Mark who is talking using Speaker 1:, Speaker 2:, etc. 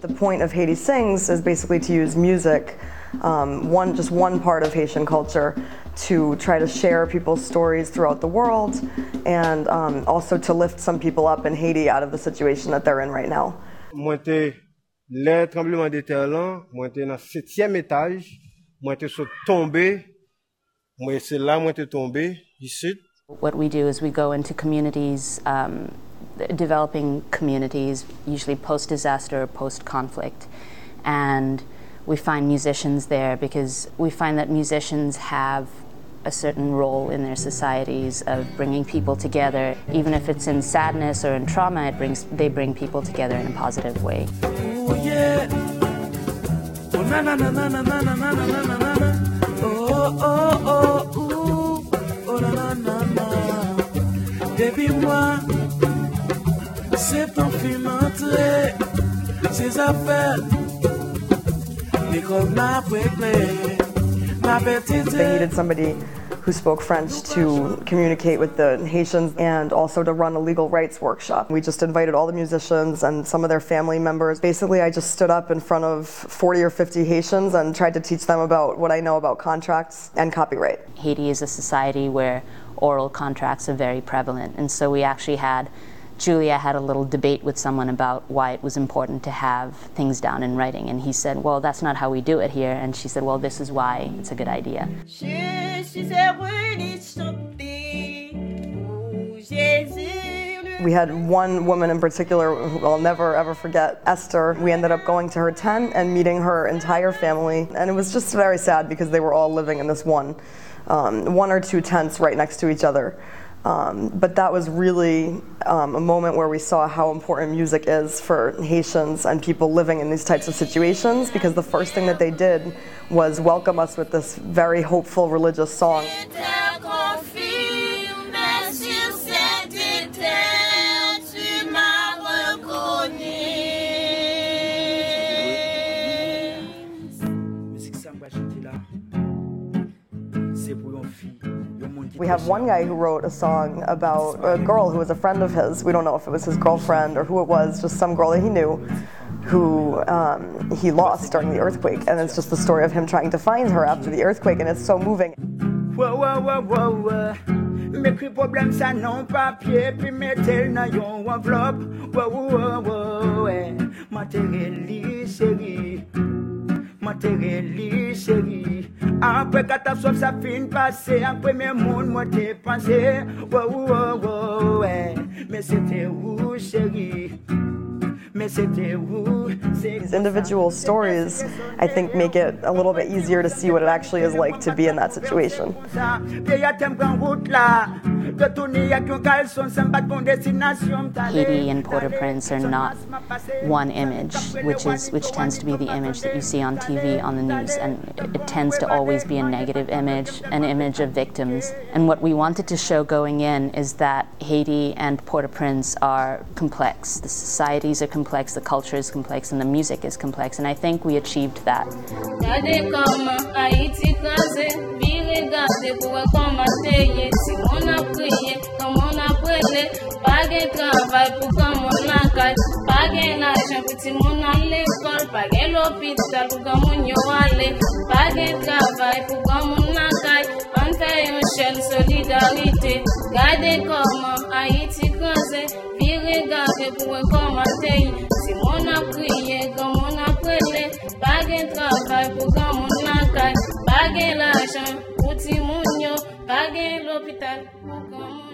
Speaker 1: The point of Haiti Sings is basically to use music, just one part of Haitian culture, to try to share people's stories throughout the world, and also to lift some people up in Haiti out of the situation that they're in right now.
Speaker 2: Moi j'étais le tremblement de terre là, moi j'étais dans 7e étage, moi j'étais tombé, moi c'est là moi j'étais tombé ici.
Speaker 3: What we do is we go into communities, developing communities, usually post-disaster or post-conflict, and we find musicians there because we find that musicians have a certain role in their societies of bringing people together. Even if it's in sadness or in trauma, they bring people together in a positive way.
Speaker 4: Oh yeah. Oh na na na na na na na na na na na. Oh oh oh oh. Oh na na na na. Depuis moi, c'est ton film entré, ces affaires.
Speaker 1: They needed somebody who spoke French to communicate with the Haitians and also to run a legal rights workshop. We just invited all the musicians and some of their family members. Basically, I just stood up in front of 40 or 50 Haitians and tried to teach them about what I know about contracts and copyright.
Speaker 3: Haiti is a society where oral contracts are very prevalent, and so we actually Julia had a little debate with someone about why it was important to have things down in writing, and he said, well, that's not how we do it here, and she said, well, this is why it's a good idea.
Speaker 1: We had one woman in particular who I'll never ever forget, Esther. We ended up going to her tent and meeting her entire family, and it was just very sad because they were all living in this one or two tents right next to each other. But that was really a moment where we saw how important music is for Haitians and people living in these types of situations, because the first thing that they did was welcome us with this very hopeful religious song. We have one guy who wrote a song about a girl who was a friend of his. We don't know if it was his girlfriend or who it was, just some girl that he knew, who he lost during the earthquake. And it's just the story of him trying to find her after the earthquake, and it's so moving.
Speaker 4: M'écris problème ça non papier puis mettez dans yon enveloppe. Matériel chéri. Après catastrophe ça fin passé, en premier monde moi t'ai pensé. Mais c'était où chéri?
Speaker 1: These individual stories, I think, make it a little bit easier to see what it actually is like to be in that situation.
Speaker 3: Haiti and Port-au-Prince are not one image, which tends to be the image that you see on TV, on the news, and it tends to always be a negative image, an image of victims. And what we wanted to show going in is that Haiti and Port-au-Prince are complex. The societies are complex, the culture is complex, and the music is complex, and I think we achieved that.
Speaker 5: Solidarité, gardez comment Haïti creuse, puis regardez pour commenter. Si mon a prié, comme on a prêté, pas de travail pour comme on a caille, pas de l'argent pour Timonio, pas de l'hôpital pour comme